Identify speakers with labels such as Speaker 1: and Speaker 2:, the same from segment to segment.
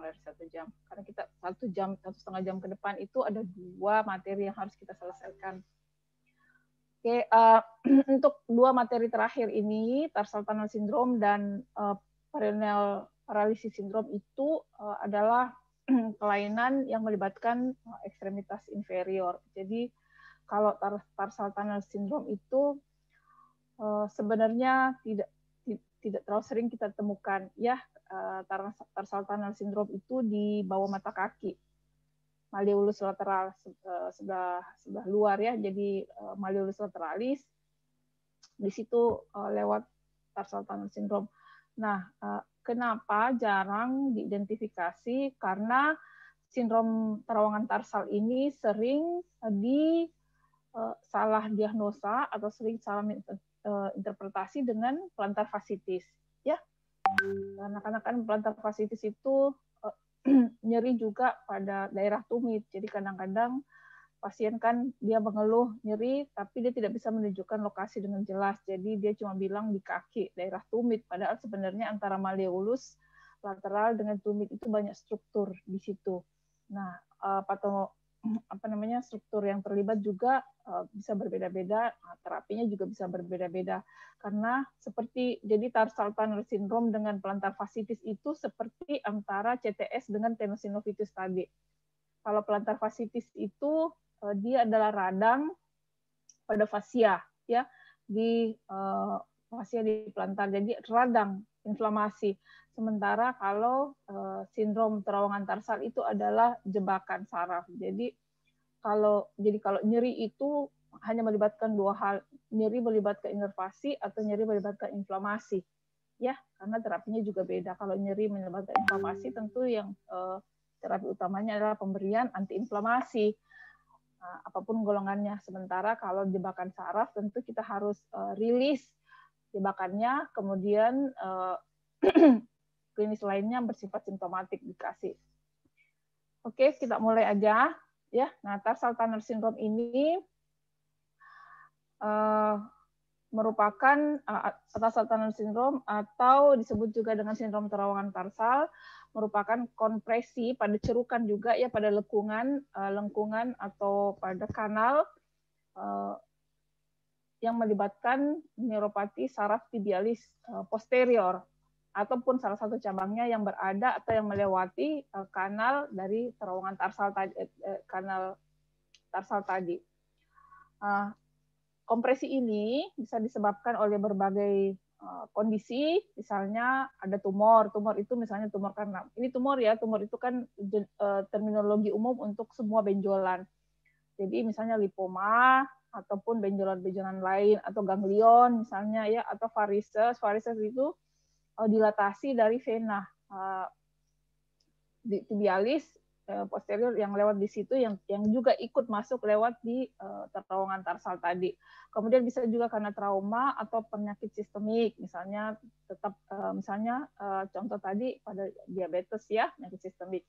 Speaker 1: kurang dari 1 jam. Karena kita 1 jam, 1,5 jam ke depan itu ada 2 materi yang harus kita selesaikan. Oke, untuk 2 materi terakhir ini, tarsal tunnel syndrome dan perennial paralysis syndrome itu adalah kelainan yang melibatkan ekstremitas inferior. Jadi kalau tarsal tunnel syndrome itu sebenarnya tidak terlalu sering kita temukan ya. Tarsal tunnel syndrome itu di bawah mata kaki, malleolus lateral sebelah luar ya. Jadi malleolus lateralis di situ lewat tarsal tunnel syndrome. Nah, kenapa jarang diidentifikasi? Karena sindrom terowongan tarsal ini sering salah diagnosa atau sering salah interpretasi dengan plantar fasciitis ya. Karena kan plantar fasciitis itu nyeri juga pada daerah tumit. Jadi kadang-kadang pasien kan dia mengeluh nyeri tapi dia tidak bisa menunjukkan lokasi dengan jelas. Jadi dia cuma bilang di kaki, daerah tumit, padahal sebenarnya antara malleolus lateral dengan tumit itu banyak struktur di situ. Nah, struktur yang terlibat juga bisa berbeda-beda, terapinya juga bisa berbeda-beda. Karena jadi tarsal tunnel syndrome dengan plantar fasciitis itu seperti antara CTS dengan tenosynovitis tadi. Kalau plantar fasciitis itu dia adalah radang pada fascia ya, di fascia di plantar, jadi radang inflamasi. Sementara kalau sindrom terowongan tarsal itu adalah jebakan saraf. Jadi kalau nyeri itu hanya melibatkan 2 hal, nyeri melibatkan inervasi atau nyeri melibatkan inflamasi ya, karena terapinya juga beda. Kalau nyeri melibatkan inflamasi tentu yang terapi utamanya adalah pemberian antiinflamasi, apapun golongannya. Sementara kalau jebakan saraf tentu kita harus rilis jebakannya, kemudian klinis lainnya bersifat simptomatik dikasih. Oke, kita mulai aja ya. Nah, tarsal tunnel syndrome ini merupakan tarsal tunnel syndrome atau disebut juga dengan sindrom terowongan tarsal, merupakan kompresi pada cerukan juga ya, pada lengkungan atau pada kanal yang melibatkan neuropati saraf tibialis posterior ataupun salah satu cabangnya yang berada atau yang melewati kanal dari terowongan tarsal kanal tarsal tadi. Kompresi ini bisa disebabkan oleh berbagai kondisi, misalnya ada tumor itu misalnya tumor karena ini tumor itu kan terminologi umum untuk semua benjolan. Jadi misalnya lipoma ataupun benjolan-benjolan lain atau ganglion misalnya ya, atau varises itu dilatasi dari vena tibialis posterior yang lewat di situ yang juga ikut masuk lewat di terowongan tarsal tadi. Kemudian bisa juga karena trauma atau penyakit sistemik, misalnya misalnya contoh tadi pada diabetes ya, penyakit sistemik.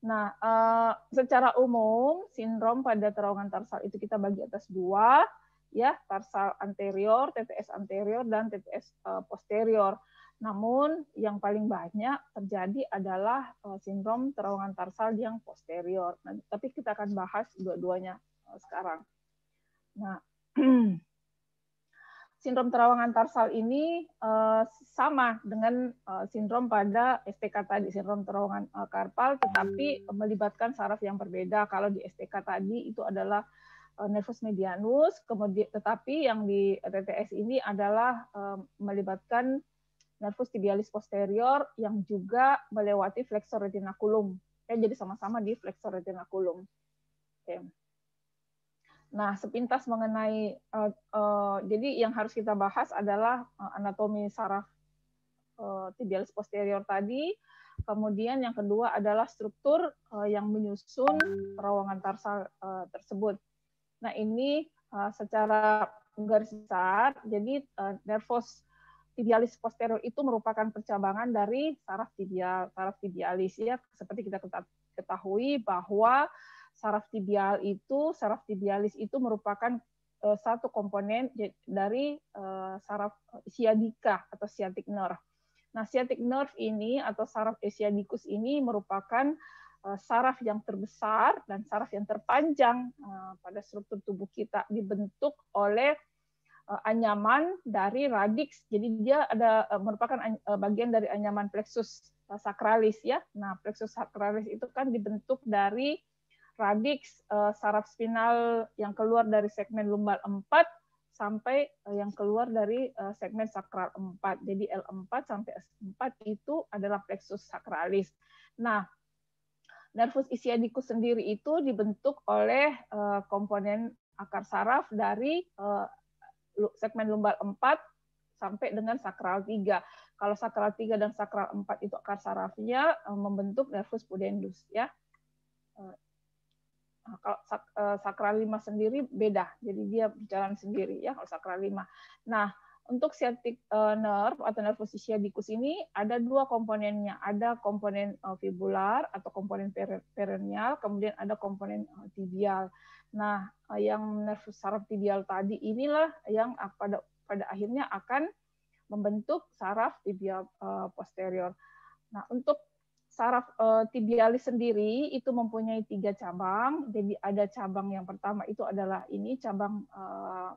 Speaker 1: Nah, secara umum sindrom pada terowongan tarsal itu kita bagi atas 2 ya, tarsal anterior, TTS anterior dan TTS posterior. Namun yang paling banyak terjadi adalah sindrom terowongan tarsal yang posterior. Nah, tapi kita akan bahas dua-duanya sekarang. Nah, sindrom terowongan tarsal ini sama dengan sindrom pada STK tadi, sindrom terowongan karpal, tetapi melibatkan saraf yang berbeda. Kalau di STK tadi itu adalah nervus medianus, kemudian tetapi yang di TTS ini adalah melibatkan nervus tibialis posterior yang juga melewati flexor retinaculum. Jadi sama-sama di flexor retinaculum. Oke. Nah, sepintas mengenai jadi yang harus kita bahas adalah anatomi saraf tibialis posterior tadi. Kemudian yang kedua adalah struktur yang menyusun terowongan tarsal tersebut. Nah, ini secara garis besar, jadi nervus tibialis posterior itu merupakan percabangan dari saraf tibialis ya. Seperti kita ketahui bahwa saraf tibialis itu merupakan satu komponen dari saraf sciatica atau sciatic nerve. Nah, sciatic nerve ini atau saraf ischiadicus ini merupakan saraf yang terbesar dan saraf yang terpanjang pada struktur tubuh kita, dibentuk oleh anyaman dari radix. Jadi dia merupakan bagian dari anyaman plexus sacralis ya. Nah, plexus sacralis itu kan dibentuk dari radix saraf spinal yang keluar dari segmen lumbal 4 sampai yang keluar dari segmen sakral 4. Jadi L4 sampai S4 itu adalah plexus sacralis. Nah, nervus ischiadicus sendiri itu dibentuk oleh komponen akar saraf dari segmen lumbal 4 sampai dengan sakral 3. Kalau sakral 3 dan sakral 4 itu akar sarafnya membentuk nervus pudendus ya. Kalau sakral 5 sendiri beda, jadi dia berjalan sendiri ya kalau sakral 5. Nah, untuk sciatic nerve atau nervus ischiadicus ini ada dua komponennya, ada komponen fibular atau komponen peroneal, kemudian ada komponen tibial. Nah, yang nervus saraf tibial tadi inilah yang pada akhirnya akan membentuk saraf tibial posterior. Nah, untuk saraf tibialis sendiri itu mempunyai 3 cabang. Jadi ada cabang yang pertama itu adalah ini cabang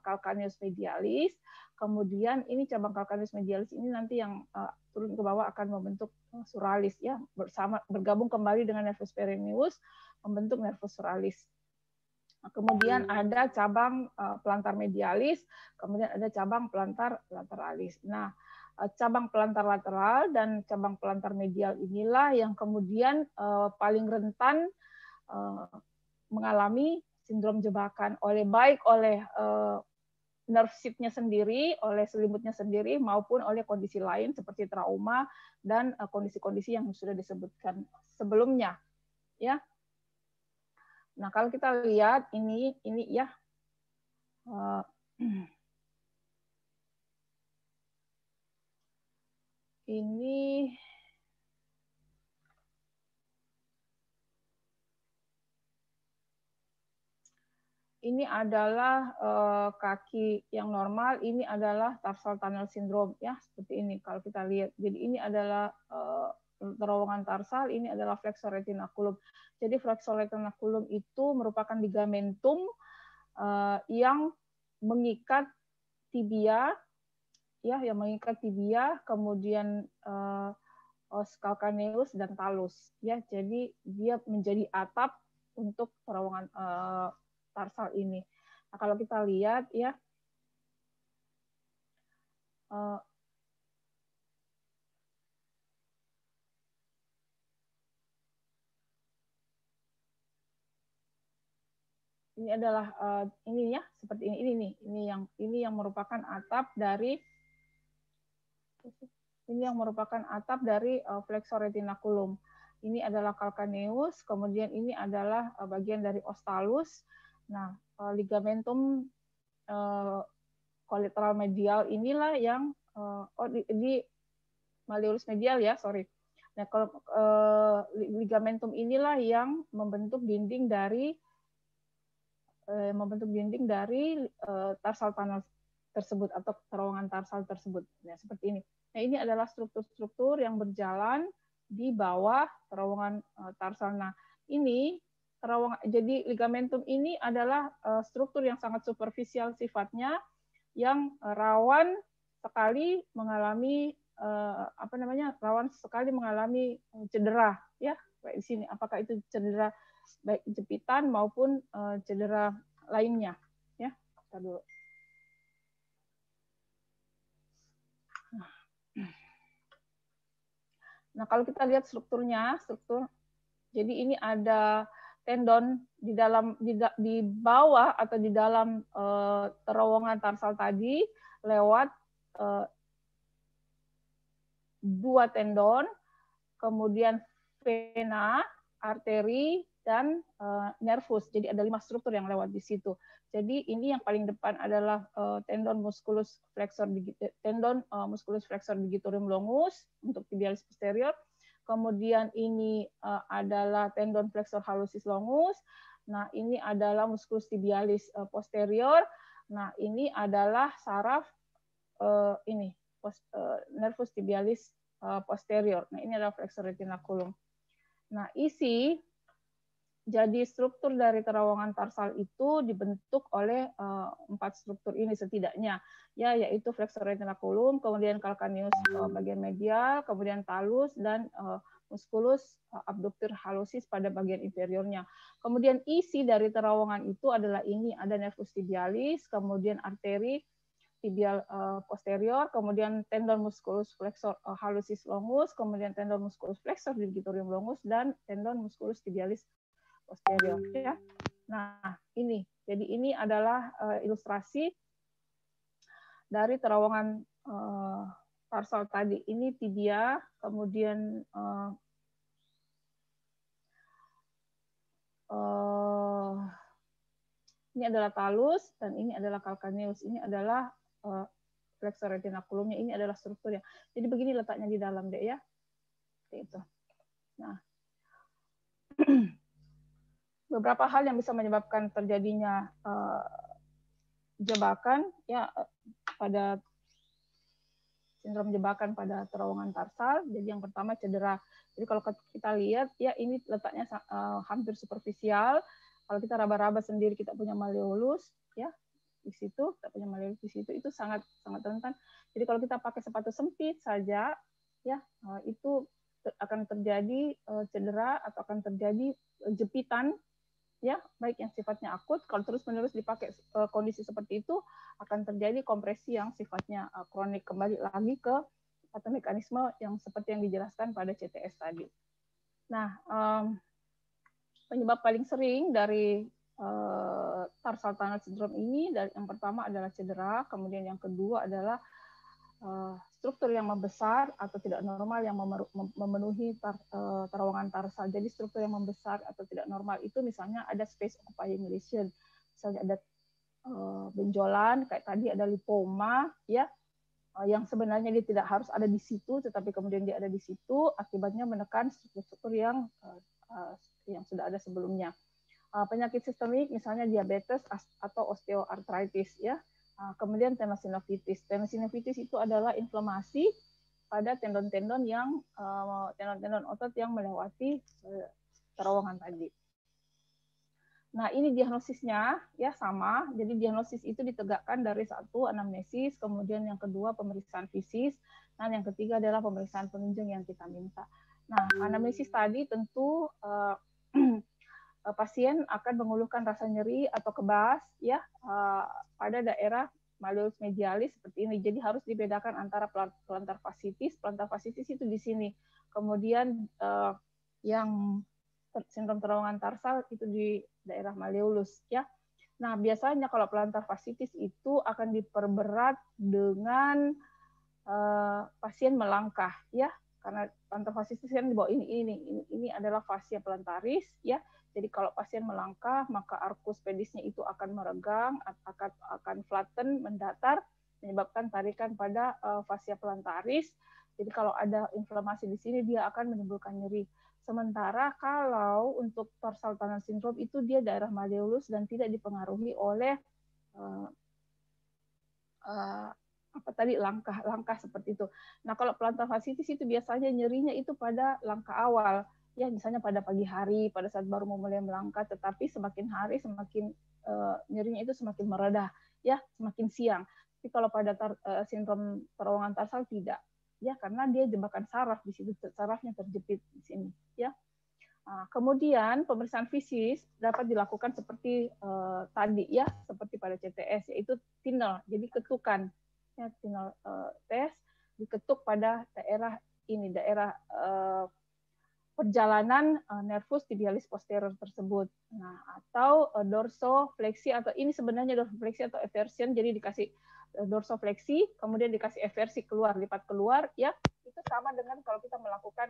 Speaker 1: calcaneus medialis. Kemudian ini cabang calcaneus medialis ini nanti yang turun ke bawah akan membentuk suralis ya, bergabung kembali dengan nervus peroneus membentuk nervus suralis. Kemudian ada cabang plantar medialis, kemudian ada cabang plantar lateralis. Nah, cabang pelantar lateral dan cabang pelantar medial inilah yang kemudian paling rentan mengalami sindrom jebakan baik oleh nerve sheath-nya sendiri, oleh selimutnya sendiri, maupun oleh kondisi lain seperti trauma dan kondisi-kondisi yang sudah disebutkan sebelumnya. Ya. Nah, kalau kita lihat ini ya. Ini adalah kaki yang normal, ini adalah tarsal tunnel syndrome ya, seperti ini kalau kita lihat. Jadi ini adalah terowongan tarsal, ini adalah flexor retinaculum. Jadi flexor retinaculum itu merupakan ligamentum yang mengikat tibia ya, yang mengikat tibia, kemudian os calcaneus dan talus ya. Jadi dia menjadi atap untuk terowongan tarsal ini. Nah, kalau kita lihat ya, ini adalah ini ya, seperti ini nih, ini yang merupakan atap dari flexor retinaculum. Ini adalah calcaneus, kemudian ini adalah bagian dari os talus. Nah, ligamentum collateral medial inilah yang di malleolus medial ya, sorry. Nah, kalau ligamentum inilah yang membentuk dinding dari tarsal tunnel tersebut atau terowongan tarsal tersebut. Nah, seperti ini. Nah, ini adalah struktur-struktur yang berjalan di bawah terowongan tarsal. Nah, ini jadi ligamentum ini adalah struktur yang sangat superficial sifatnya, yang rawan sekali mengalami cedera ya, kayak di sini. Apakah itu cedera baik jepitan maupun cedera lainnya ya. Kita dulu. Nah, kalau kita lihat struktur. Jadi ini ada tendon di bawah atau di dalam terowongan tarsal tadi lewat 2 tendon, kemudian vena, arteri, dan nervus. Jadi ada 5 struktur yang lewat di situ. Jadi ini yang paling depan adalah tendon musculus flexor digitorum longus untuk tibialis posterior. Kemudian ini adalah tendon flexor hallucis longus. Nah, ini adalah musculus tibialis posterior. Nah, ini adalah saraf nervus tibialis posterior. Nah, ini adalah flexor retinaculum. Nah, isi jadi struktur dari terowongan tarsal itu dibentuk oleh 4 struktur ini setidaknya, ya, yaitu flexor retinaculum, kemudian calcaneus bagian medial, kemudian talus, dan musculus abductor hallucis pada bagian inferiornya. Kemudian isi dari terowongan itu adalah ini, ada nervus tibialis, kemudian arteri tibial posterior, kemudian tendon musculus flexor hallucis longus, kemudian tendon musculus flexor digitorium longus, dan tendon musculus tibialis posterior, ya. Nah, ini. Jadi ini adalah ilustrasi dari terowongan tarsal tadi. Ini tibia, kemudian ini adalah talus, dan ini adalah calcaneus. Ini adalah flexor retinaculumnya. Ini adalah strukturnya. Jadi begini letaknya di dalam, Dek, ya. Seperti itu. Nah, beberapa hal yang bisa menyebabkan terjadinya jebakan, ya, pada sindrom jebakan pada terowongan tarsal. Jadi yang pertama cedera. Jadi kalau kita lihat, ya, ini letaknya hampir superficial. Kalau kita raba-raba sendiri, kita punya malleolus, ya, di situ, kita punya malleolus di situ, itu sangat rentan. Jadi kalau kita pakai sepatu sempit saja, ya, itu akan terjadi cedera atau akan terjadi jepitan, ya, baik yang sifatnya akut. Kalau terus-menerus dipakai kondisi seperti itu, akan terjadi kompresi yang sifatnya kronik. Kembali lagi ke atau mekanisme yang seperti yang dijelaskan pada CTS tadi. Nah, penyebab paling sering dari tarsal tunnel syndrome ini, yang pertama adalah cedera, kemudian yang kedua adalah struktur yang membesar atau tidak normal yang memenuhi terowongan tarsal. Jadi struktur yang membesar atau tidak normal itu misalnya ada space occupying lesion, misalnya ada benjolan, kayak tadi ada lipoma, ya, yang sebenarnya dia tidak harus ada di situ, tetapi kemudian dia ada di situ, akibatnya menekan struktur-struktur yang sudah ada sebelumnya. Penyakit sistemik misalnya diabetes atau osteoartritis, ya. Kemudian tenosynovitis. Tenosynovitis itu adalah inflamasi pada tendon-tendon yang tendon-tendon otot yang melewati terowongan tadi. Nah, ini diagnosisnya, ya, sama. Jadi diagnosis itu ditegakkan dari satu anamnesis, kemudian yang kedua pemeriksaan fisis, dan yang ketiga adalah pemeriksaan penunjang yang kita minta. Nah, anamnesis tadi tentu pasien akan mengeluhkan rasa nyeri atau kebas, ya, pada daerah malleolus medialis seperti ini. Jadi harus dibedakan antara plantar fasciitis. Plantar fasciitis itu di sini. Kemudian yang sindrom terowongan tarsal itu di daerah malleolus, ya. Nah, biasanya kalau plantar fasciitis itu akan diperberat dengan pasien melangkah, ya. Karena plantar fasciitis kan di bawah ini adalah fascia plantaris, ya. Jadi kalau pasien melangkah, maka arcus pedisnya itu akan meregang, akan flatten, mendatar, menyebabkan tarikan pada fascia plantaris. Jadi kalau ada inflamasi di sini, dia akan menimbulkan nyeri. Sementara kalau untuk tarsal tunnel syndrome itu dia daerah malleolus dan tidak dipengaruhi oleh langkah seperti itu. Nah, kalau plantar fasciitis itu biasanya nyerinya itu pada langkah awal, ya, misalnya pada pagi hari, pada saat baru mulai melangkah, tetapi semakin hari semakin nyerinya itu semakin meredah, ya, semakin siang. Tapi kalau pada sindrom terowongan tarsal tidak, ya, karena dia jebakan saraf di situ, sarafnya terjepit di sini, ya. Nah, kemudian pemeriksaan fisis dapat dilakukan seperti tadi, ya, seperti pada CTS, yaitu tinel, jadi ketukan, ya, tinel tes diketuk pada daerah ini, daerah perjalanan nervus tibialis posterior tersebut. Nah, atau dorsofleksi, atau ini sebenarnya dorsofleksi atau eversion, jadi dikasih dorsofleksi, kemudian dikasih eversi keluar, lipat keluar, ya, itu sama dengan kalau kita melakukan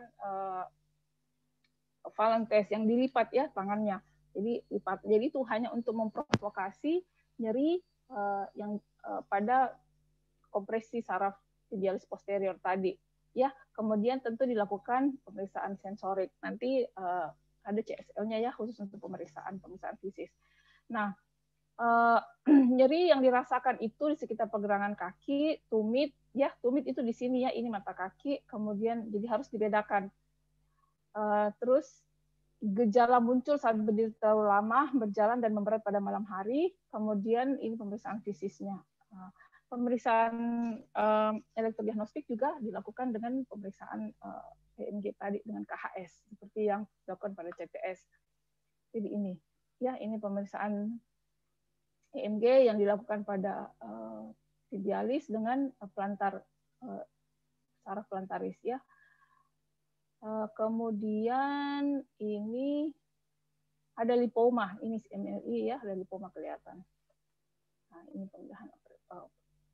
Speaker 1: Valen test yang dilipat, ya, tangannya. Jadi lipat. Jadi itu hanya untuk memprovokasi nyeri yang pada kompresi saraf tibialis posterior tadi, ya. Kemudian tentu dilakukan pemeriksaan sensorik. Nanti ada CSL-nya, ya, khusus untuk pemeriksaan fisis. Nah, nyeri yang dirasakan itu di sekitar pergelangan kaki, tumit, ya, tumit itu di sini ya, ini mata kaki, kemudian jadi harus dibedakan. Terus gejala muncul saat berdiri terlalu lama, berjalan dan memberat pada malam hari, kemudian ini pemeriksaan fisiknya. Pemeriksaan elektrodiagnostik juga dilakukan dengan pemeriksaan EMG tadi dengan KHS seperti yang dilakukan pada CTS. Jadi ini ya, ini pemeriksaan EMG yang dilakukan pada tibialis dengan plantar saraf plantaris ya. Kemudian ini ada lipoma, ini MRI ya, ada lipoma kelihatan. Nah, ini pembedahan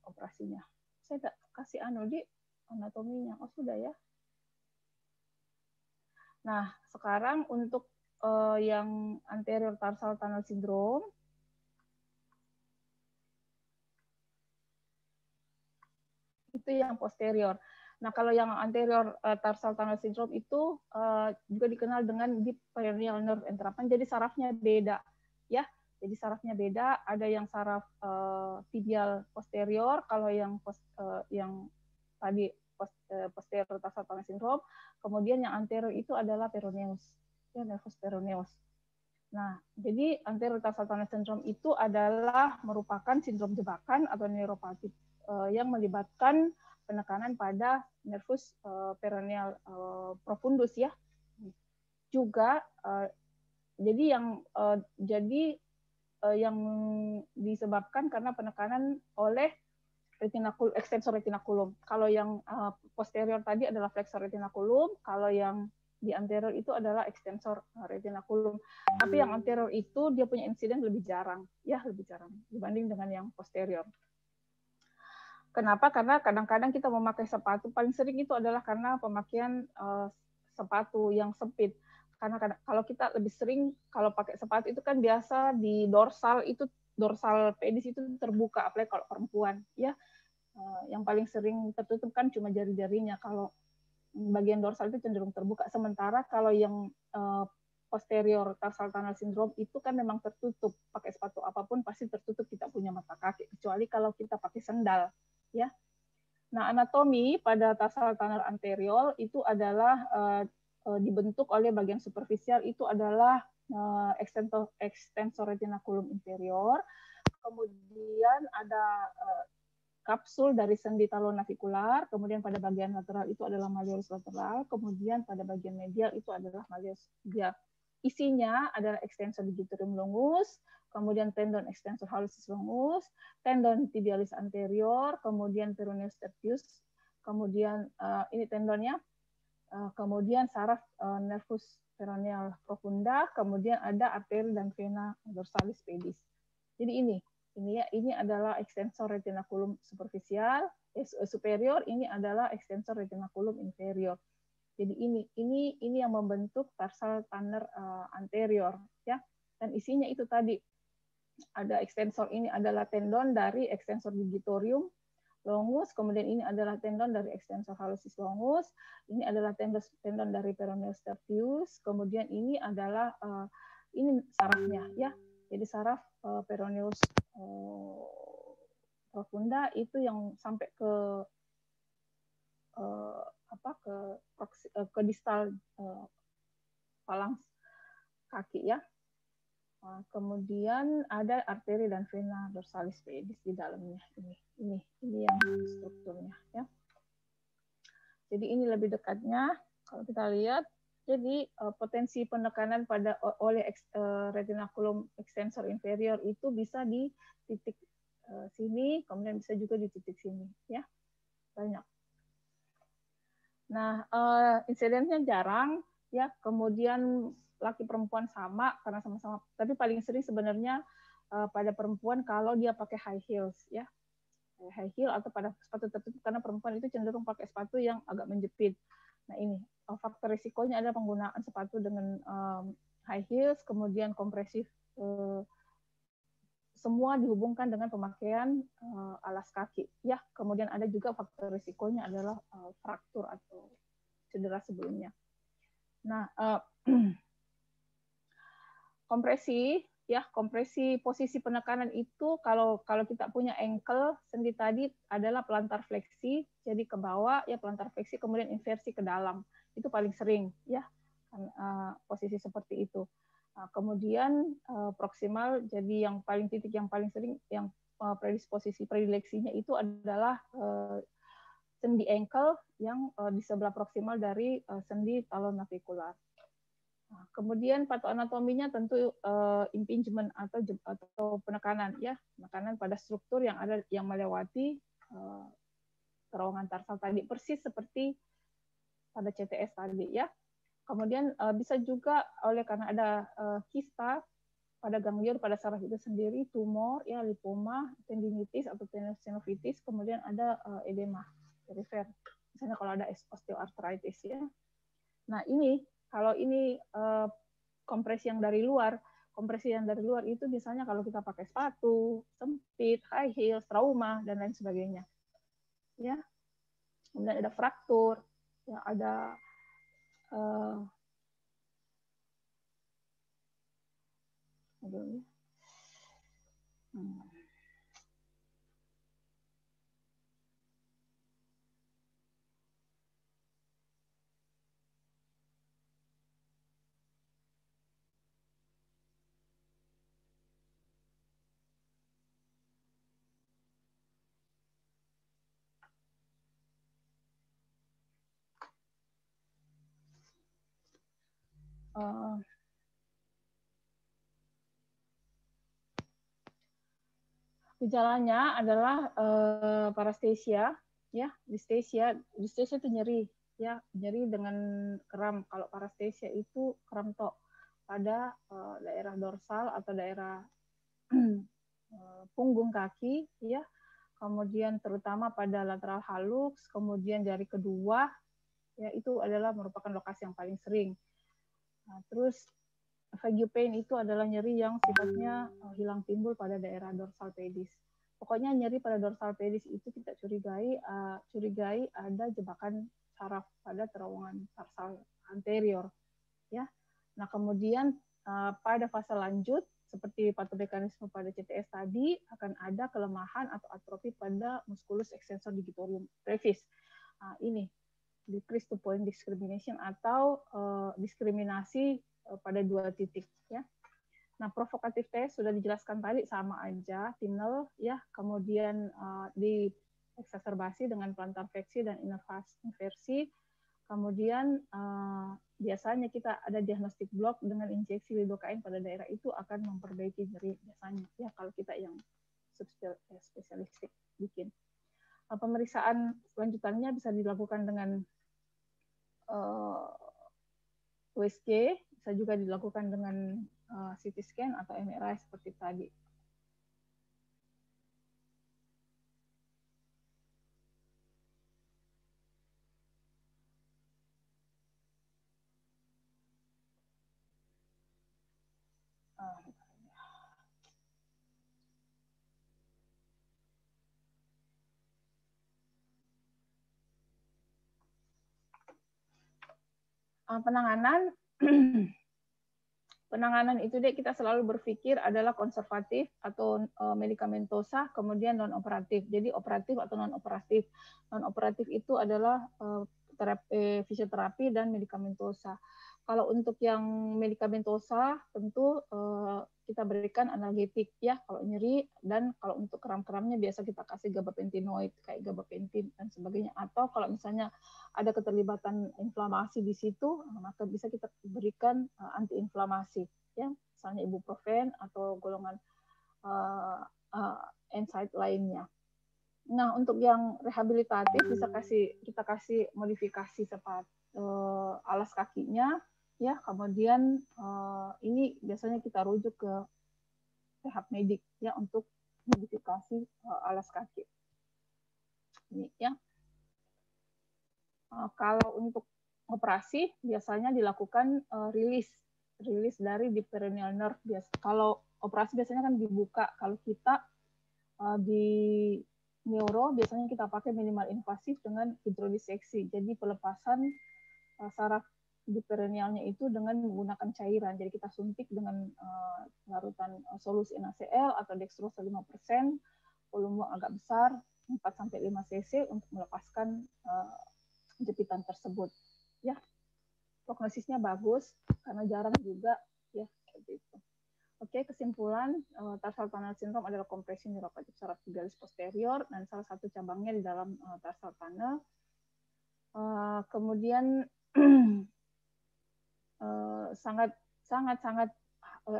Speaker 1: operasinya. Saya tak kasih di anatominya. Oh, sudah ya. Nah, sekarang untuk yang anterior tarsal tunnel syndrome, itu yang posterior. Nah, kalau yang anterior tarsal tunnel syndrome itu juga dikenal dengan deep peroneal nerve entrapment. Jadi sarafnya beda, ya. Jadi sarafnya beda. Ada yang saraf tibial posterior, kalau yang tadi posterior tarsal tunnel syndrome. Kemudian yang anterior itu adalah peroneus, ya, nervus peroneus. Nah, jadi anterior tarsal tunnel syndrome itu adalah merupakan sindrom jebakan atau neuropati yang melibatkan penekanan pada nervus peroneal profundus ya. Juga jadi yang disebabkan karena penekanan oleh extensor retinaculum. Kalau yang posterior tadi adalah flexor retinaculum, kalau yang di anterior itu adalah extensor retinaculum. Tapi yang anterior itu dia punya insiden lebih jarang, ya lebih jarang dibanding dengan yang posterior. Kenapa? Karena kadang-kadang kita memakai sepatu, paling sering itu adalah karena pemakaian sepatu yang sempit. Karena kalau kita lebih sering kalau pakai sepatu itu kan biasa di dorsal pedis itu terbuka, apalagi kalau perempuan ya. Yang paling sering tertutup kan cuma jari-jarinya. Kalau bagian dorsal itu cenderung terbuka. Sementara kalau yang posterior tarsal tunnel syndrome itu kan memang tertutup. Pakai sepatu apapun pasti tertutup, kita punya mata kaki. Kecuali kalau kita pakai sendal. Ya. Nah, anatomi pada tarsal tunnel anterior itu adalah dibentuk oleh bagian superficial itu adalah extensor retinaculum inferior. Kemudian ada kapsul dari sendi talonavicular, kemudian pada bagian lateral itu adalah malleolus lateral, kemudian pada bagian medial itu adalah malleolus medial. Isinya adalah extensor digitorum longus, kemudian tendon extensor hallucis longus, tendon tibialis anterior, kemudian peroneus tertius, kemudian ini tendonnya, kemudian saraf nervus peroneal profunda, kemudian ada arteri dan vena dorsalis pedis. Jadi ini adalah extensor retinaculum superficial, superior, ini adalah extensor retinaculum inferior. Jadi ini yang membentuk tarsal tunnel anterior ya. Dan isinya itu tadi ada extensor, ini adalah tendon dari extensor digitorium longus, kemudian ini adalah tendon dari extensor hallucis longus, ini adalah tendon dari peroneus tertius, kemudian ini adalah ini sarafnya ya. Jadi saraf peroneus profunda itu yang sampai ke distal palang kaki ya. Kemudian ada arteri dan vena dorsalis pedis di dalamnya. Ini yang strukturnya ya. Jadi ini lebih dekatnya kalau kita lihat. Jadi potensi penekanan oleh retinaculum extensor inferior itu bisa di titik sini, kemudian bisa juga di titik sini, ya banyak. Nah, insidennya jarang, ya. Kemudian laki perempuan sama karena sama-sama, tapi paling sering sebenarnya pada perempuan kalau dia pakai high heels, ya, high heel atau pada sepatu tertutup, karena perempuan itu cenderung pakai sepatu yang agak menjepit. Nah, ini faktor risikonya ada penggunaan sepatu dengan high heels, kemudian kompresif, semua dihubungkan dengan pemakaian alas kaki. Ya, kemudian ada juga faktor risikonya adalah fraktur atau cedera sebelumnya. Nah, kompresi ya, kompresi posisi penekanan itu kalau kita punya ankle, sendi tadi adalah pelantar fleksi, jadi ke bawah ya pelantar fleksi, kemudian inversi ke dalam. Itu paling sering ya, posisi seperti itu. Kemudian proksimal, jadi yang paling titik yang paling sering yang predisposisi predileksinya itu adalah sendi ankle yang di sebelah proksimal dari sendi talonavikular. Nah, kemudian patoanatominya tentu impingement atau penekanan ya, penekanan pada struktur yang ada yang melewati terowongan tarsal tadi, persis seperti pada CTS tadi ya. Kemudian bisa juga oleh karena ada kista pada ganglion pada saraf itu sendiri, tumor ya, lipoma, tendinitis atau tenosynovitis, kemudian ada edema perifer. Misalnya kalau ada osteoartritis ya. Nah, ini kalau ini kompresi yang dari luar itu misalnya kalau kita pakai sepatu sempit, high heels, trauma dan lain sebagainya. Ya. Kemudian ada fraktur, ya ada gejalanya adalah paresthesia ya, dystesia itu nyeri ya, nyeri dengan kram. Kalau paresthesia itu kram tok pada daerah dorsal atau daerah punggung kaki ya, kemudian terutama pada lateral hallux, kemudian jari kedua ya, itu adalah merupakan lokasi yang paling sering. Nah, terus vague pain itu adalah nyeri yang sifatnya hilang timbul pada daerah dorsal pedis. Pokoknya nyeri pada dorsal pedis itu kita curigai ada jebakan saraf pada terowongan tarsal anterior ya. Nah, kemudian pada fase lanjut seperti patomekanisme pada CTS tadi akan ada kelemahan atau atrofi pada musculus extensor digitorium brevis. Ini decrease to point discrimination atau diskriminasi pada dua titik ya. Nah, provokatif test sudah dijelaskan tadi sama aja, tunnel ya, kemudian di eksaserbasi dengan plantar fleksi dan inversi. Kemudian biasanya kita ada diagnostik blok dengan injeksi lidokain pada daerah itu akan memperbaiki nyeri biasanya ya, kalau kita yang spesialistik bikin. Pemeriksaan selanjutannya bisa dilakukan dengan USG, bisa juga dilakukan dengan CT scan atau MRI seperti tadi. Penanganan itu deh kita selalu berpikir adalah konservatif atau medikamentosa, kemudian non operatif. Jadi operatif atau non operatif. Non operatif itu adalah fisioterapi dan medikamentosa. Kalau untuk yang medikamentosa tentu kita berikan analgetik ya kalau nyeri, dan kalau untuk kram-kramnya biasa kita kasih gabapentinoid kayak gabapentin dan sebagainya. Atau kalau misalnya ada keterlibatan inflamasi di situ, maka bisa kita berikan antiinflamasi ya, misalnya ibuprofen atau golongan NSAID lainnya. Nah, untuk yang rehabilitatif bisa kita kasih modifikasi alas kakinya ya, kemudian ini biasanya kita rujuk ke rehab medik ya untuk modifikasi alas kaki. Ini ya. Kalau untuk operasi biasanya dilakukan rilis dari deep peroneal nerve. Kalau operasi biasanya kan dibuka, kalau kita di neuro biasanya kita pakai minimal invasif dengan hidrodiseksi. Jadi pelepasan saraf di perinealnya itu dengan menggunakan cairan. Jadi kita suntik dengan larutan solusi NaCl atau dextrosa 5%, volume buang agak besar, 4-5 cc untuk melepaskan jepitan tersebut. Ya, prognosisnya bagus karena jarang juga ya seperti itu. Oke, kesimpulan tarsal tunnel syndrome adalah kompresi neuropatik saraf tibialis posterior dan salah satu cabangnya di dalam tarsal tunnel. Kemudian sangat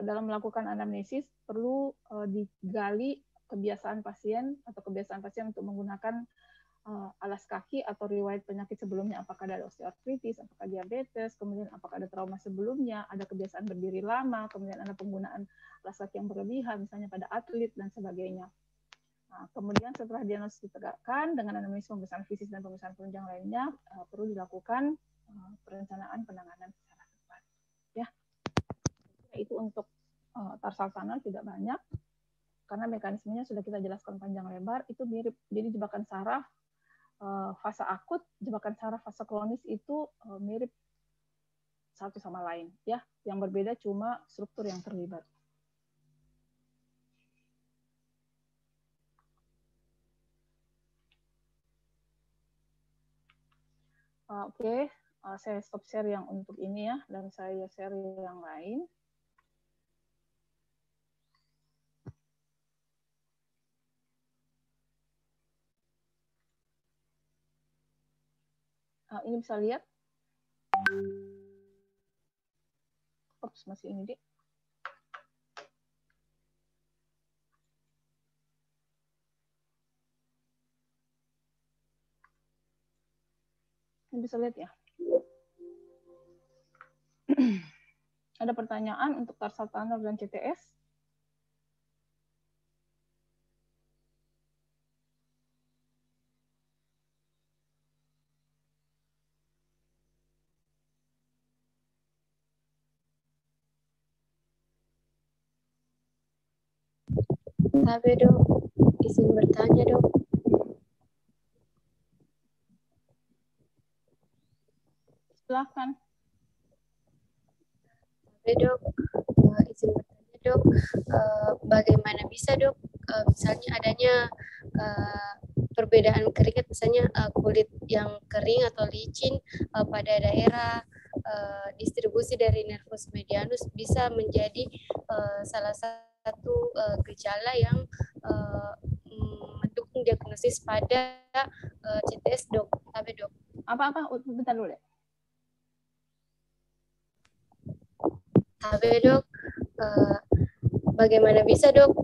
Speaker 1: dalam melakukan anamnesis perlu digali kebiasaan pasien untuk menggunakan alas kaki atau riwayat penyakit sebelumnya, apakah ada osteoartritis, apakah diabetes, kemudian apakah ada trauma sebelumnya, ada kebiasaan berdiri lama, kemudian ada penggunaan alas kaki yang berlebihan, misalnya pada atlet dan sebagainya. Nah, kemudian setelah diagnosis ditegakkan dengan anamnesis pemeriksaan fisik dan pemeriksaan penunjang lainnya, perlu dilakukan perencanaan penanganan secara tepat. Ya, itu untuk tarsal tunnel tidak banyak karena mekanismenya sudah kita jelaskan panjang lebar. Itu mirip, jadi jebakan saraf fase akut, jebakan saraf fase kronis itu mirip satu sama lain, ya. Yang berbeda cuma struktur yang terlibat. Oke, saya stop share yang untuk ini ya, dan saya share yang lain. Ini bisa lihat. Oops, masih ini deh. Ini bisa lihat ya. Ada pertanyaan untuk tarsal tunnel dan CTS?
Speaker 2: Tapi dok, izin bertanya dok.
Speaker 1: Silakan.
Speaker 2: Tapi dok, izin bertanya dok, bagaimana bisa dok, misalnya adanya perbedaan keringat, misalnya kulit yang kering atau licin pada daerah distribusi dari nervus medianus bisa menjadi salah satu gejala yang mendukung diagnosis pada CTS dok. Tapi dok.
Speaker 1: Apa? Bentar dulu deh.
Speaker 2: Tapi dok, bagaimana bisa dok,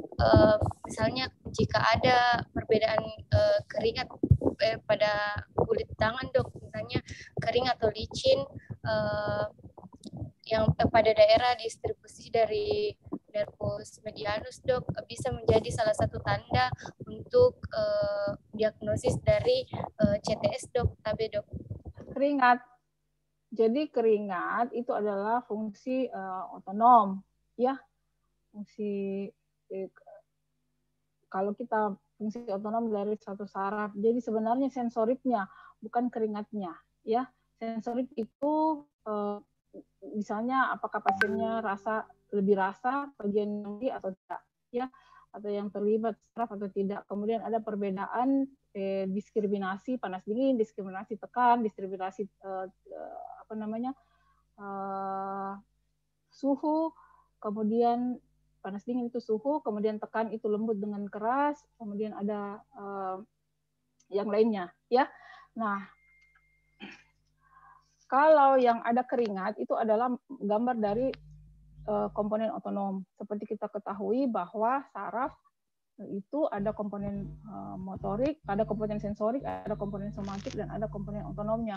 Speaker 2: misalnya jika ada perbedaan keringat pada kulit tangan dok, misalnya kering atau licin yang pada daerah distribusi dari nervus medianus dok, bisa menjadi salah satu tanda untuk diagnosis dari CTS dok. Tapi dok.
Speaker 1: Keringat. Jadi keringat itu adalah fungsi otonom, ya. Fungsi kalau kita fungsi otonom dari satu saraf. Jadi sebenarnya sensoriknya, bukan keringatnya, ya. Sensorik itu misalnya apakah pasiennya lebih rasa bagian nyeri atau tidak, ya, atau yang terlibat saraf atau tidak. Kemudian ada perbedaan diskriminasi panas dingin, diskriminasi tekan, diskriminasi suhu, kemudian panas dingin itu suhu, kemudian tekan itu lembut dengan keras, kemudian ada yang lainnya, ya. Nah, kalau yang ada keringat itu adalah gambar dari komponen otonom. Seperti kita ketahui bahwa saraf itu ada komponen motorik, ada komponen sensorik, ada komponen somatik, dan ada komponen otonomnya.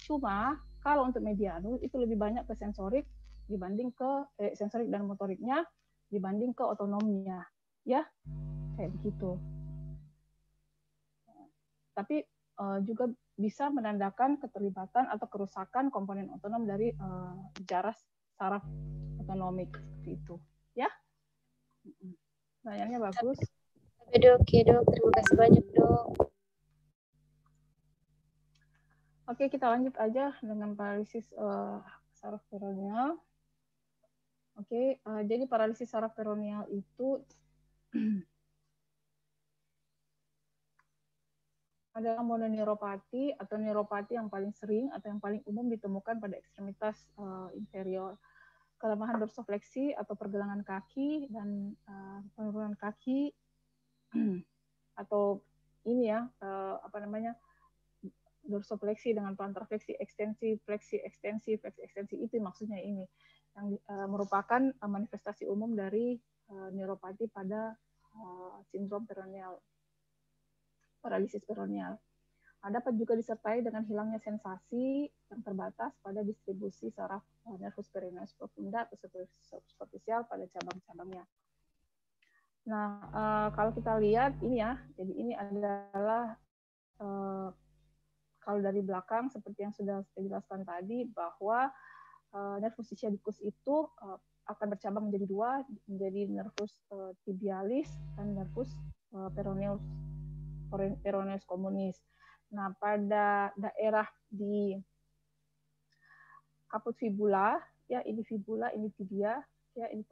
Speaker 1: Cuma kalau untuk medianus itu lebih banyak ke sensorik dibanding ke sensorik dan motoriknya dibanding ke otonomnya, ya, kayak begitu. Tapi juga bisa menandakan keterlibatan atau kerusakan komponen otonom dari jaras saraf otonomik seperti itu, ya. Pertanyaannya bagus.
Speaker 2: Oke dok, terima kasih banyak dok.
Speaker 1: Oke, kita lanjut aja dengan paralisis saraf peroneal. Oke, jadi paralisis saraf peroneal itu adalah mononeuropati atau neuropati yang paling sering atau yang paling umum ditemukan pada ekstremitas inferior. Kelemahan dorsofleksi atau pergelangan kaki dan penurunan kaki atau ini ya dorsofleksi dengan plantarfleksi ekstensi, fleksi ekstensi itu maksudnya ini yang merupakan manifestasi umum dari neuropati pada sindrom peroneal, paralisis peroneal. Dapat juga disertai dengan hilangnya sensasi yang terbatas pada distribusi saraf nervus peroneus profunda atau superficial pada cabang-cabangnya. Nah, kalau kita lihat ini ya, jadi ini adalah kalau dari belakang seperti yang sudah saya jelaskan tadi bahwa nervus ischiadicus itu akan bercabang menjadi dua, menjadi nervus tibialis dan nervus peroneus communis. Nah, pada daerah di kaput fibula, ya ini fibula, ini tibia, ya ini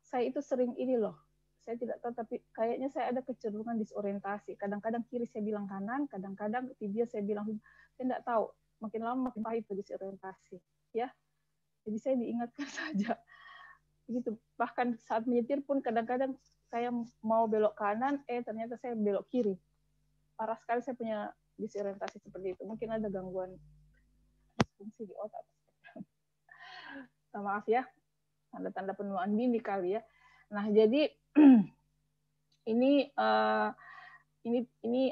Speaker 1: saya itu sering ini loh. Saya tidak tahu, tapi kayaknya saya ada kecenderungan disorientasi. Kadang-kadang kiri saya bilang kanan, kadang-kadang tibia saya bilang, saya tidak tahu. Makin lama makin pahit disorientasi, ya. Jadi saya diingatkan saja. Gitu. Bahkan saat menyetir pun kadang-kadang saya mau belok kanan, ternyata saya belok kiri. Parah sekali saya punya disorientasi seperti itu. Mungkin ada gangguan fungsi di otak. Maaf ya, tanda-tanda penuaan dini kali ya. Nah, jadi ini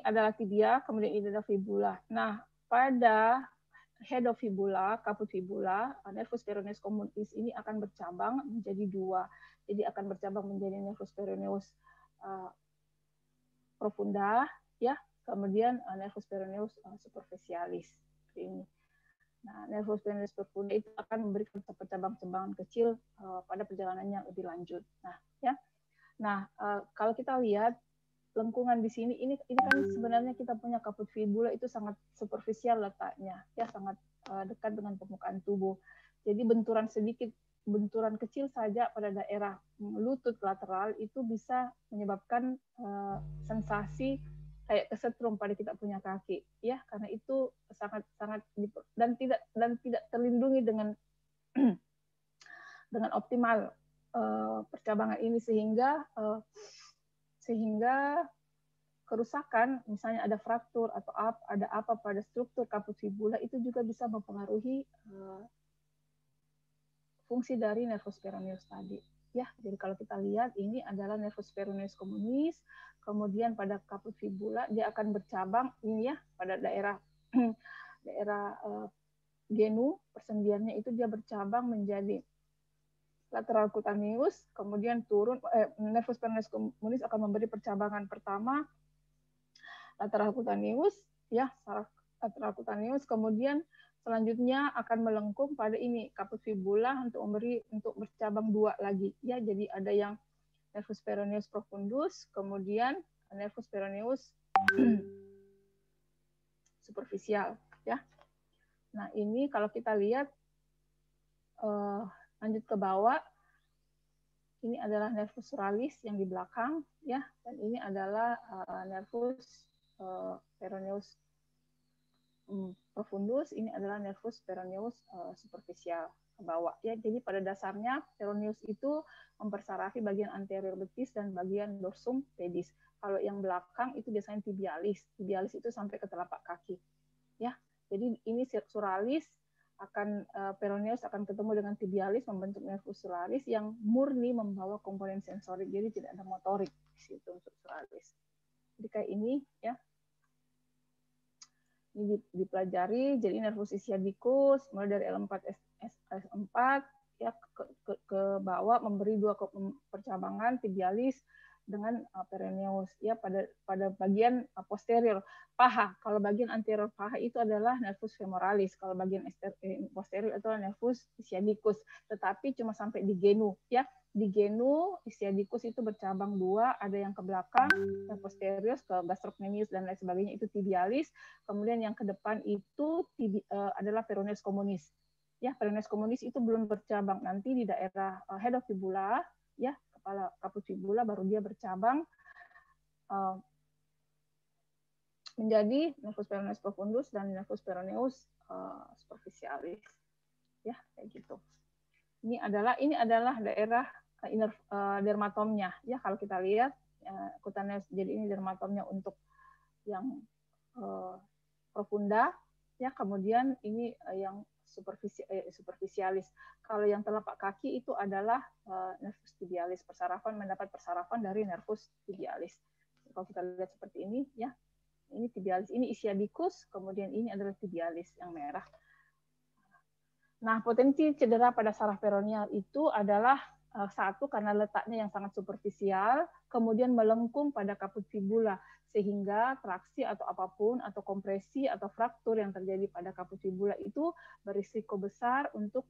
Speaker 1: adalah tibia, kemudian ini adalah fibula. Nah, pada head of fibula, kaput fibula, nervus peroneus communis ini akan bercabang menjadi dua. Jadi akan bercabang menjadi nervus peroneus profunda, ya, kemudian nervus peroneus superficialis. Ini. Nah, nervus peroneus profunda itu akan memberikan cabang-cabangan kecil pada perjalanan yang lebih lanjut. Nah, ya. Nah, kalau kita lihat lengkungan di sini, ini kan sebenarnya kita punya kaput fibula itu sangat superficial letaknya, ya sangat dekat dengan permukaan tubuh. Jadi benturan kecil saja pada daerah lutut lateral itu bisa menyebabkan sensasi kayak kesetrum pada kita punya kaki, ya karena itu sangat dan tidak terlindungi dengan dengan optimal percabangan ini sehingga kerusakan, misalnya ada fraktur atau ada apa pada struktur kaput fibula itu juga bisa mempengaruhi fungsi dari nervus peroneus tadi. Ya, jadi kalau kita lihat ini adalah nervus peroneus communis, kemudian pada kaput fibula dia akan bercabang ini ya pada daerah genu persendiannya itu dia bercabang menjadi lateral cutaneus, kemudian turun nervus peroneus communis akan memberi percabangan pertama lateral cutaneus, ya saraf lateral cutaneus, kemudian selanjutnya akan melengkung pada ini kaput fibula untuk bercabang dua lagi, ya jadi ada yang nervus peroneus profundus, kemudian nervus peroneus superficial, ya. Nah ini kalau kita lihat lanjut ke bawah, ini adalah nervus suralis yang di belakang, ya, dan ini adalah nervus peroneus profundus, ini adalah nervus peroneus superficial ke bawah. Ya, jadi pada dasarnya peroneus itu mempersarafi bagian anterior betis dan bagian dorsum pedis. Kalau yang belakang itu biasanya tibialis. Tibialis itu sampai ke telapak kaki. Ya, jadi ini suralis peroneus akan ketemu dengan tibialis membentuk nervus suralis yang murni membawa komponen sensorik. Jadi tidak ada motorik di situ untuk suralis. Jadi kayak ini ya. Ini dipelajari, jadi nervus ischiadicus mulai dari L4 S4 ya ke bawah memberi dua percabangan tibialis dengan peroneus ya pada bagian posterior paha. Kalau bagian anterior paha itu adalah nervus femoralis, kalau bagian posterior itu adalah nervus ischiadicus, tetapi cuma sampai di genu ya. Di genu ischiadicus itu bercabang dua, ada yang ke belakang, yang posterior ke gastrocnemius dan lain sebagainya itu tibialis, kemudian yang ke depan itu adalah peroneus communis. Ya, peroneus communis itu belum bercabang. Nanti di daerah head of fibula, ya, kepala kaput fibula, baru dia bercabang menjadi nervus peroneus profundus dan nervus peroneus superficialis. Ya, kayak gitu. Ini adalah daerah inner dermatomnya. Ya, kalau kita lihat cutaneous, jadi ini dermatomnya untuk yang profunda, ya, kemudian ini yang superficialis. Kalau yang telapak kaki itu adalah nervus tibialis, mendapat persarafan dari nervus tibialis. Kalau kita lihat seperti ini, ya, ini tibialis, ini ischiadicus, kemudian ini adalah tibialis yang merah. Nah, potensi cedera pada saraf peroneal itu adalah satu, karena letaknya yang sangat superficial, kemudian melengkung pada kaput fibula, sehingga traksi atau apapun, atau kompresi atau fraktur yang terjadi pada kaput fibula itu berisiko besar untuk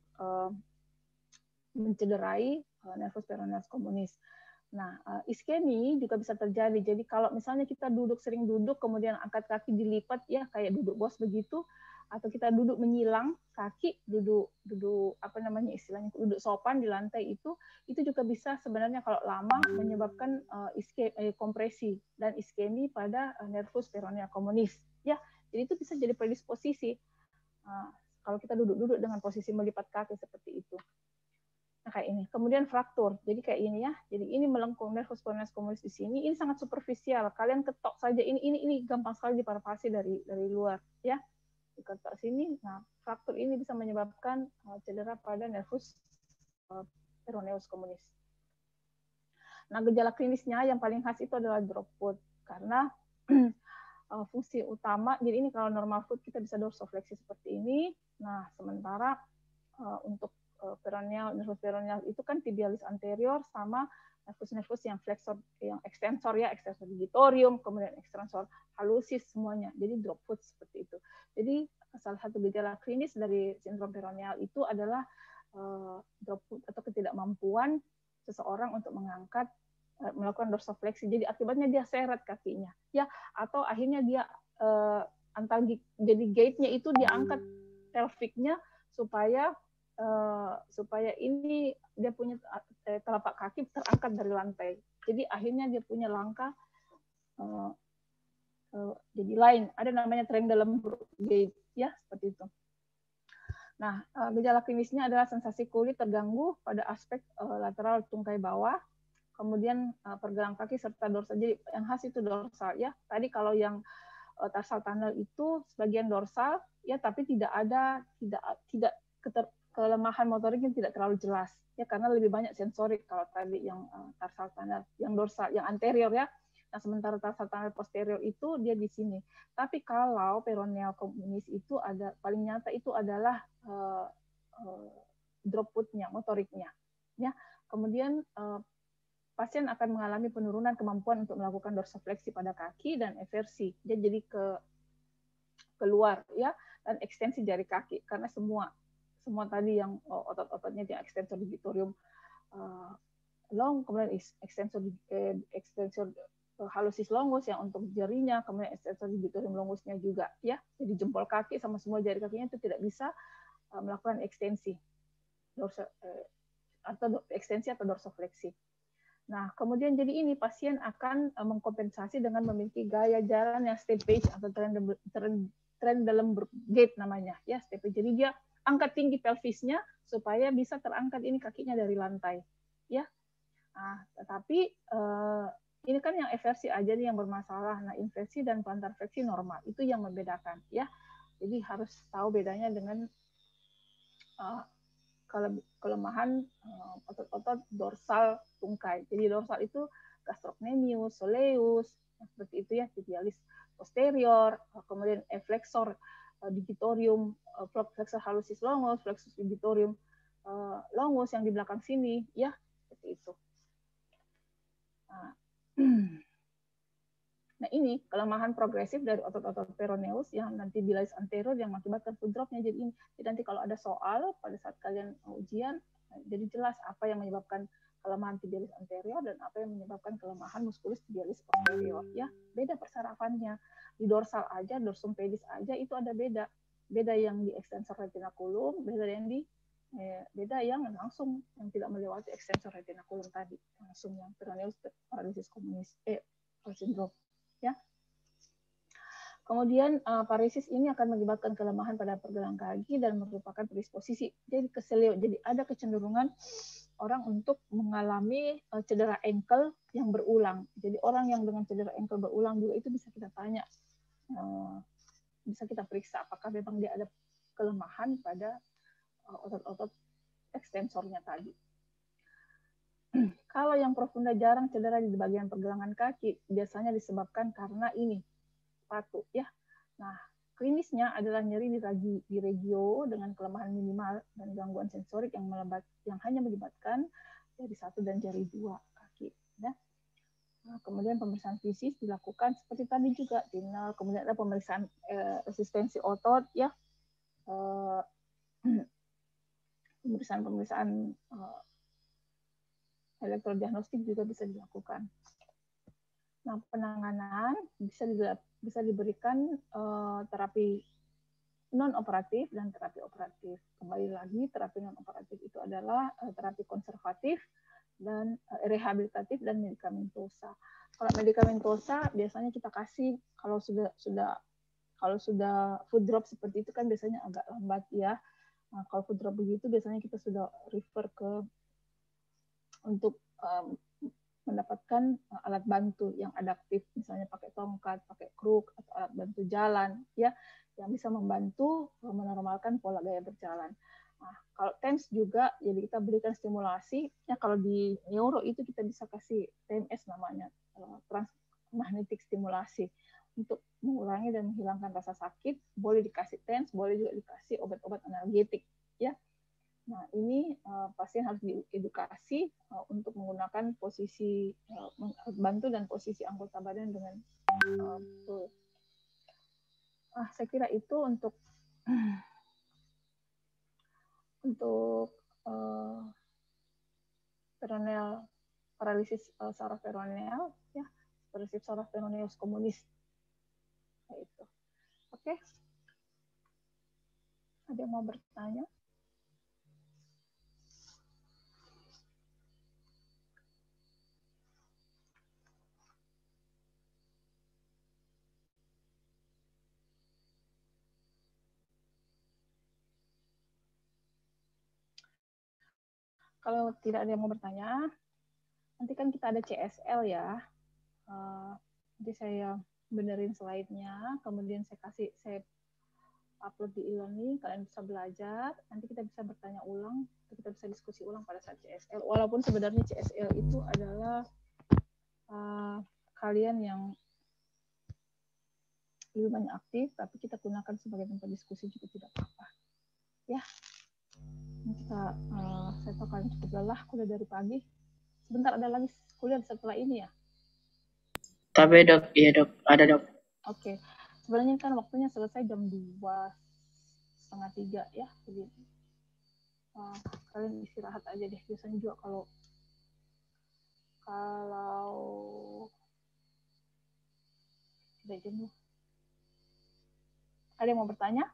Speaker 1: mencederai nervus peroneus communis. Nah, iskemi juga bisa terjadi. Jadi kalau misalnya kita sering duduk, kemudian angkat kaki dilipat, ya kayak duduk bos begitu, atau kita duduk menyilang kaki, duduk apa namanya istilahnya, duduk sopan di lantai itu juga bisa sebenarnya kalau lama menyebabkan kompresi dan iskemi pada nervus peroneal communis. Ya, jadi itu bisa jadi predisposisi kalau kita duduk dengan posisi melipat kaki seperti itu. Nah, kayak ini. Kemudian fraktur. Jadi kayak ini ya. Jadi ini melengkung nervus peroneus communis di sini. Ini sangat superficial. Kalian ketok saja ini gampang sekali dipalpasi dari luar ya. Diketok sini. Nah, fraktur ini bisa menyebabkan cedera pada nervus peroneus communis. Nah, gejala klinisnya yang paling khas itu adalah drop foot, karena fungsi utama. Jadi ini kalau normal foot kita bisa dorsofleksi seperti ini. Nah, sementara untuk nervus peroneal itu kan tibialis anterior sama nervus yang flexor, yang extensor ya, extensor digitorium, kemudian extensor hallucis semuanya. Jadi drop foot seperti itu. Jadi salah satu gejala klinis dari sindrom peroneal itu adalah drop foot atau ketidakmampuan seseorang untuk melakukan dorsofleksi. Jadi akibatnya dia seret kakinya, ya, atau akhirnya dia jadi gate-nya itu diangkat pelviknya supaya ini dia punya telapak kaki terangkat dari lantai. Jadi akhirnya dia punya langkah jadi lain. Ada namanya Trendelenburg gait, ya, seperti itu. Nah, gejala klinisnya adalah sensasi kulit terganggu pada aspek lateral tungkai bawah, kemudian pergelangan kaki serta dorsal. Jadi yang khas itu dorsal, ya. Tadi kalau yang tarsal tunnel itu sebagian dorsal, ya, tapi tidak kelemahan motoriknya tidak terlalu jelas, ya, karena lebih banyak sensorik kalau tadi yang tarsal tunnel, yang dorsal, yang anterior, ya. Nah, sementara tarsal tunnel posterior itu dia di sini. Tapi kalau peroneal communis itu paling nyata itu adalah drop foot-nya, motoriknya, ya. Kemudian pasien akan mengalami penurunan kemampuan untuk melakukan dorsofleksi pada kaki dan eversi. Dia jadi keluar, ya, dan ekstensi jari kaki, karena semua tadi yang otot-ototnya di extensor digitorium long, kemudian extensor hallucis longus yang untuk jarinya, kemudian extensor digitorium longusnya juga, ya. Jadi jempol kaki sama semua jari kakinya itu tidak bisa melakukan ekstensi atau dorsofleksi. Nah, kemudian jadi ini pasien akan mengkompensasi dengan memiliki gaya jalan yang steppage atau Trendelenburg gait namanya, ya, steppage. Jadi dia angkat tinggi pelvisnya supaya bisa terangkat ini kakinya dari lantai, ya. Nah, tetapi ini kan yang eversi aja nih yang bermasalah. Nah, inversi dan plantar fleksi normal itu yang membedakan, ya. Jadi harus tahu bedanya dengan kelemahan otot-otot dorsal tungkai. Jadi dorsal itu gastrocnemius, soleus, seperti itu ya, tibialis posterior, kemudian flexor digitorium, flexor hallucis longus, flexor digitorium longus yang di belakang sini, ya, seperti itu. Nah, ini kelemahan progresif dari otot-otot peroneus yang nanti tibialis anterior yang mengakibatkan foot drop-nya. Jadi ini, nanti kalau ada soal pada saat kalian ujian, jadi jelas apa yang menyebabkan kelemahan tibialis anterior dan apa yang menyebabkan kelemahan musculus tibialis posterior, ya. Beda persarafannya. Di dorsal aja, dorsum pedis aja itu ada beda. beda yang di ekstensor retinakulum, beda yang langsung yang tidak melewati ekstensor retinakulum tadi, langsung yang peroneus paralisis komunis sindrom ya. Kemudian paresis ini akan mengakibatkan kelemahan pada pergelangan kaki dan merupakan predisposisi jadi keselio, jadi ada kecenderungan orang untuk mengalami cedera ankle yang berulang. Jadi orang yang dengan cedera ankle berulang juga itu bisa kita tanya, bisa kita periksa apakah memang dia ada kelemahan pada otot-otot ekstensornya tadi. Kalau yang profunda jarang cedera di bagian pergelangan kaki, biasanya disebabkan karena ini, sepatu ya. Nah, klinisnya adalah nyeri di regio dengan kelemahan minimal dan gangguan sensorik yang hanya melibatkan jari 1 dan jari 2 kaki ya. Nah, kemudian pemeriksaan fisik dilakukan seperti tadi juga, kemudian ada pemeriksaan resistensi otot ya. Pemeriksaan elektrodiagnostik juga bisa dilakukan. Nah, penanganan bisa diberikan terapi non operatif dan terapi operatif. Kembali lagi, terapi non operatif itu adalah terapi konservatif dan rehabilitatif dan medikamentosa. Kalau medikamentosa biasanya kita kasih kalau sudah food drop seperti itu kan biasanya agak lambat ya. Nah, kalau food drop begitu biasanya kita sudah refer untuk mendapatkan alat bantu yang adaptif, misalnya pakai tongkat, pakai kruk, atau alat bantu jalan, ya, yang bisa membantu menormalkan pola gaya berjalan. Nah, kalau TEMS juga, jadi kita berikan stimulasi, ya kalau di neuro itu kita bisa kasih TMS namanya, transmagnetic stimulasi, untuk mengurangi dan menghilangkan rasa sakit, boleh dikasih TEMS, boleh juga dikasih obat-obat analgetik, ya. Nah, ini pasien harus diedukasi untuk menggunakan posisi bantu dan posisi anggota badan dengan betul. Saya kira itu untuk peroneal paralisis saraf peroneal ya, paralisis saraf peroneus komunis. Itu. Oke. Ada yang mau bertanya? Kalau tidak ada yang mau bertanya, nanti kan kita ada CSL ya. Nanti saya benerin slide-nya, kemudian saya upload di e-learning, kalian bisa belajar, nanti kita bisa bertanya ulang, kita bisa diskusi ulang pada saat CSL. Walaupun sebenarnya CSL itu adalah kalian yang lebih banyak aktif, tapi kita gunakan sebagai tempat diskusi juga tidak apa-apa. Ya. Saya tahu kalian cukup lelah kuliah dari pagi. Sebentar ada lagi kuliah setelah ini ya?
Speaker 3: Tapi dok, iya dok, ada dok.
Speaker 1: Oke. Sebenarnya kan waktunya selesai jam 2:30 ya. Jadi kalian istirahat aja deh. Biasanya juga kalau tidak jenuh. Ada yang mau bertanya?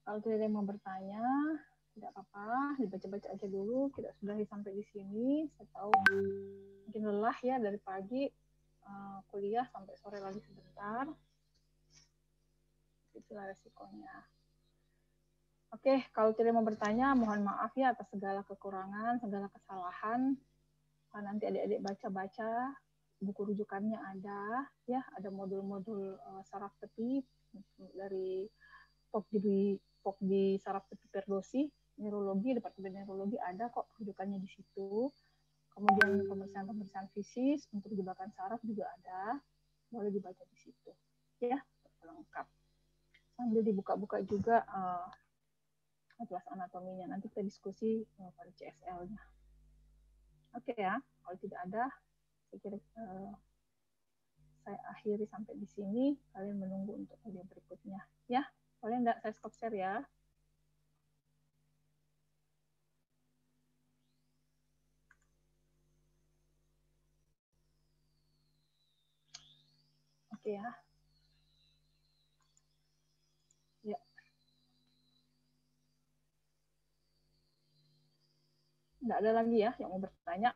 Speaker 1: Kalau tidak ada yang mau bertanya, tidak apa-apa, dibaca-baca aja dulu. Kita sudahi sampai di sini. Saya tahu mungkin lelah ya dari pagi kuliah sampai sore lagi sebentar. Itulah resikonya. Oke, kalau tidak mau bertanya, mohon maaf ya atas segala kekurangan, segala kesalahan. Nanti adik-adik baca-baca, buku rujukannya ada, ya, ada modul-modul saraf tepi dari POK di saraf tepi Perdosi, neurologi, departemen neurologi ada kok rujukannya di situ. Kemudian pemeriksaan fisik untuk jebakan saraf juga ada, boleh dibaca di situ, ya, lengkap. Sambil dibuka-buka juga atlas anatominya. Nanti kita diskusi pada CSL-nya. Oke ya, kalau tidak ada, saya kira saya akhiri sampai di sini. Kalian menunggu untuk video berikutnya. Ya, boleh enggak saya stop share ya? Oke ya. Ya. Enggak ada lagi ya yang mau bertanya.